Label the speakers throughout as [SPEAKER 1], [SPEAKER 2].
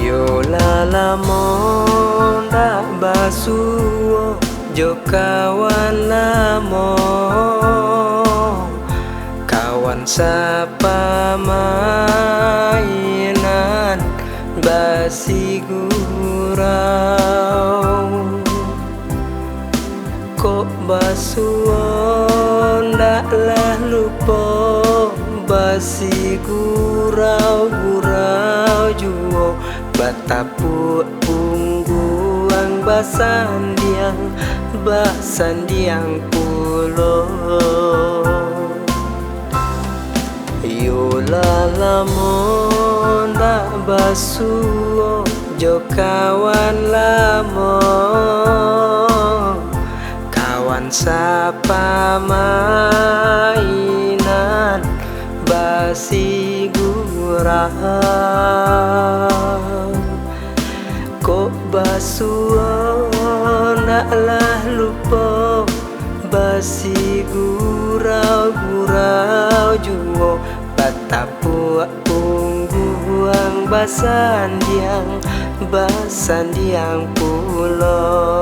[SPEAKER 1] Yo lalamon dak basuo jo kawan lamo, kawan sapa mainan basi gurau. Kok basuo ndaklah lupa basi gurau-gurau juo batapuk pungguang basandiang pulo. Yo lalamon dak basuo jo kawan lamo, kawan sapa mainan basi gurau. Kok basuo naklah lupa basi gurau-gurau juo batapuk pungguang basandiang pulo.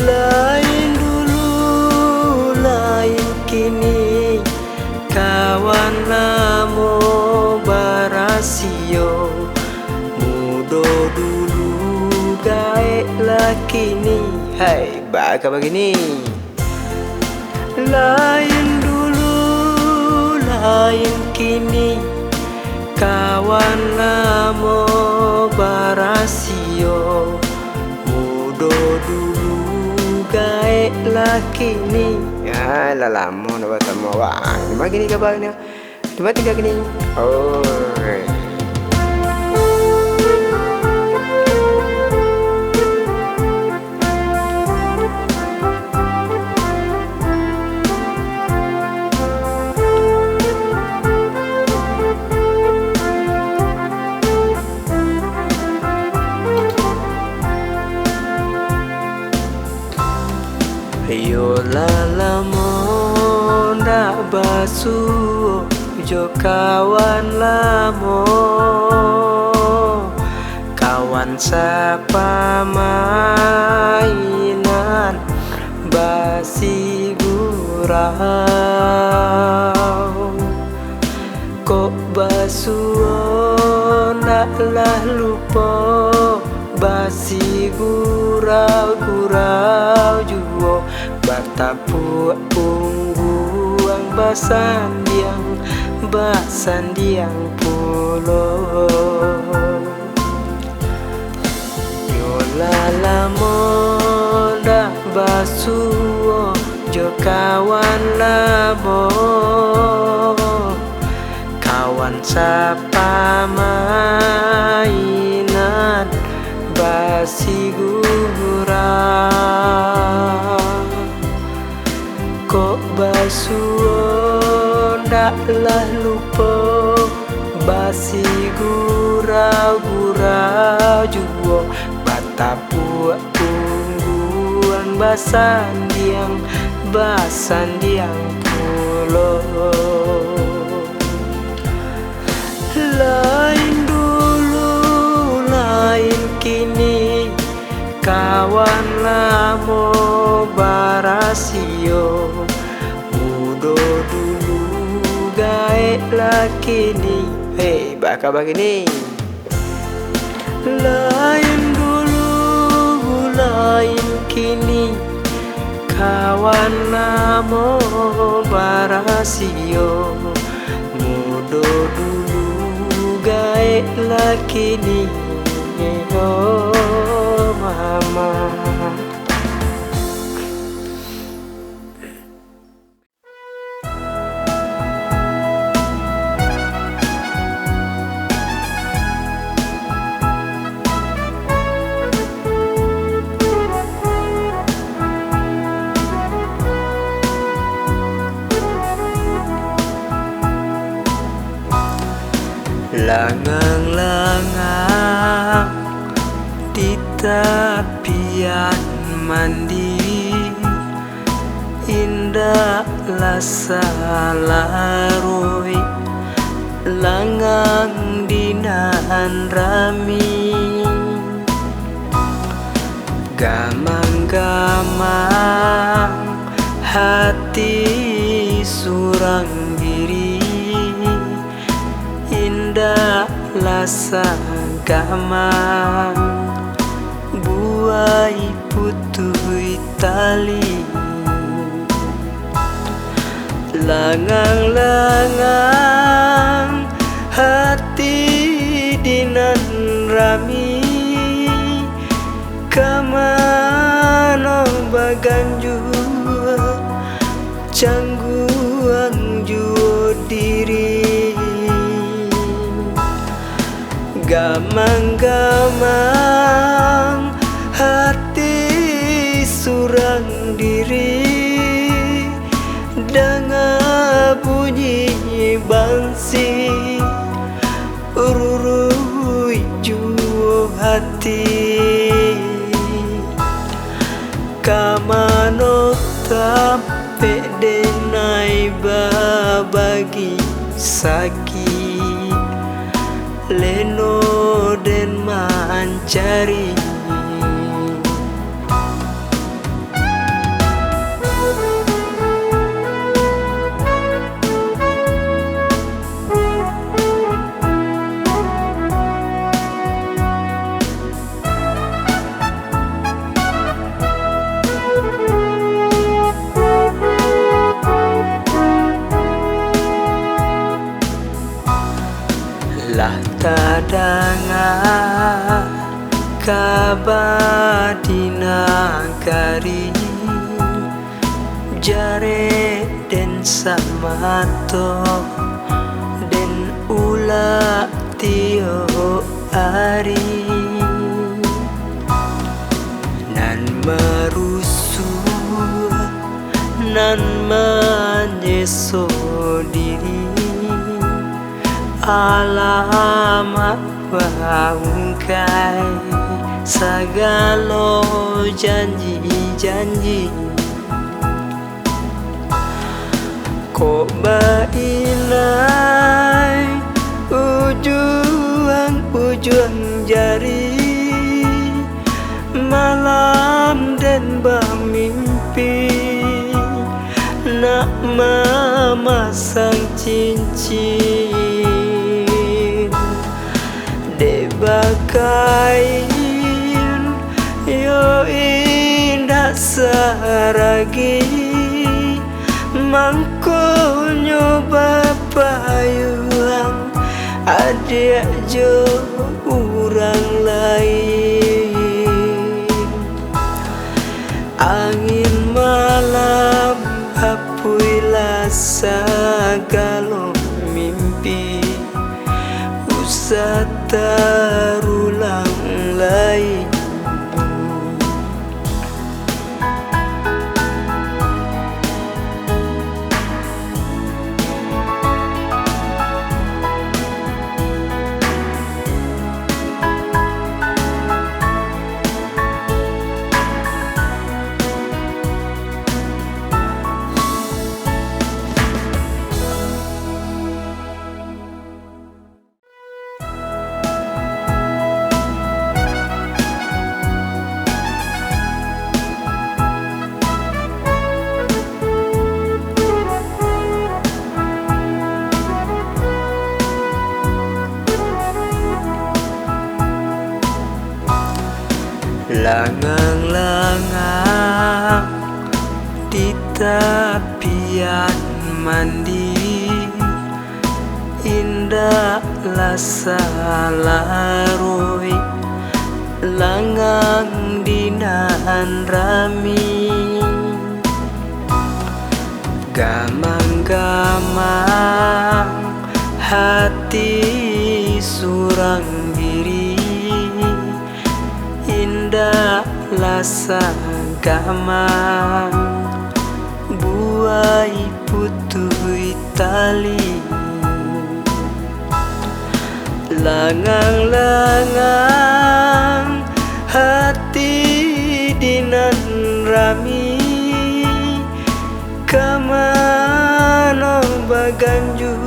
[SPEAKER 1] Lain dulu lain kini, kawan lamo barasio, mudo dulu gaek lakini. Hai baka begini. Lain dulu lain kini, kawan lamo barasio, mudo dulu gaek lakini. Ya lalamu nak bertemu wah. Cuma gini kabarnya. Cuma 3 gini. Oh. Yo lalamon dak basuo jo kawan lamo, kawan sapa mainan basi gurau. Kok basuo naklah lupa basi gurau-gurau juo batapuk pungguang basandiang pulo. Yo lalamon dak basuo jo kawan lamo, kawan sapa mainan basi gurau. Kok basuo ndaklah lupa basi gurau-gurau juo batapuk pungguang basandiang pulo. Lain dulu lain kini, kawan lamo barasio, mudo dulu gaek lakini. Hei baka begini. Lain dulu lain kini, kawan lamo barasio, mudo dulu gaek lakini. Oh mama. Langang-langang di tepian mandi, indahlah salaroi langang di lasa gamang buai putui tali langang-langang hati dinan rami kamano baganju cangguang juo diri gamang-gamang hati surang diri dengan bunyi bangsi ururui juo hati kamano tampe denai babagi sakit leno den mancari lah tadanga kabadina kari jare den samato den ula tio ari nan marusu nan manyeso diri alamat bangkai sagalo janji-janji kok bainai ujung jari malam dan bermimpi nak memasang cincin de bakain yo indah saragi mangko nyoba payuang adik jo urang lain angin malam hapuilah sagalo mimpi usah terulang lagi langang-langang di tepian mandi indah lasa laroi langang dinan rami gamang-gamang hati surang diri indah lasa gamang buai putui tali langang-langang hati dinan rami kamano baganju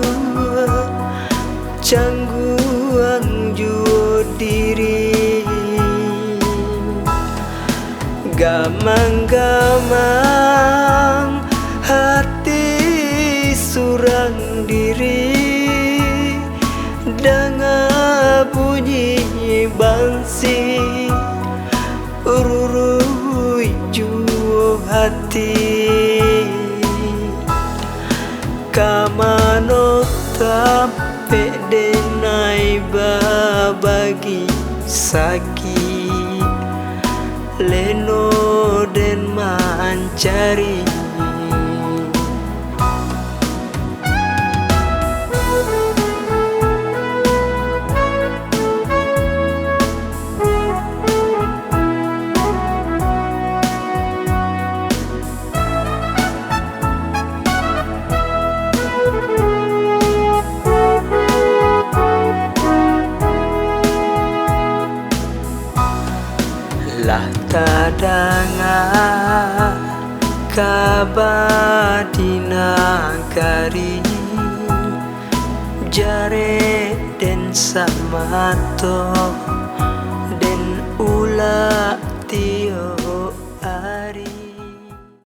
[SPEAKER 1] cangguang juo diri gamang-gamang hati surang diri dengan bunyi bangsi ururui juo hati kamano tape denai babagi sakit leno den mancari lah tadanga kabadina kari jare den samato den ula tio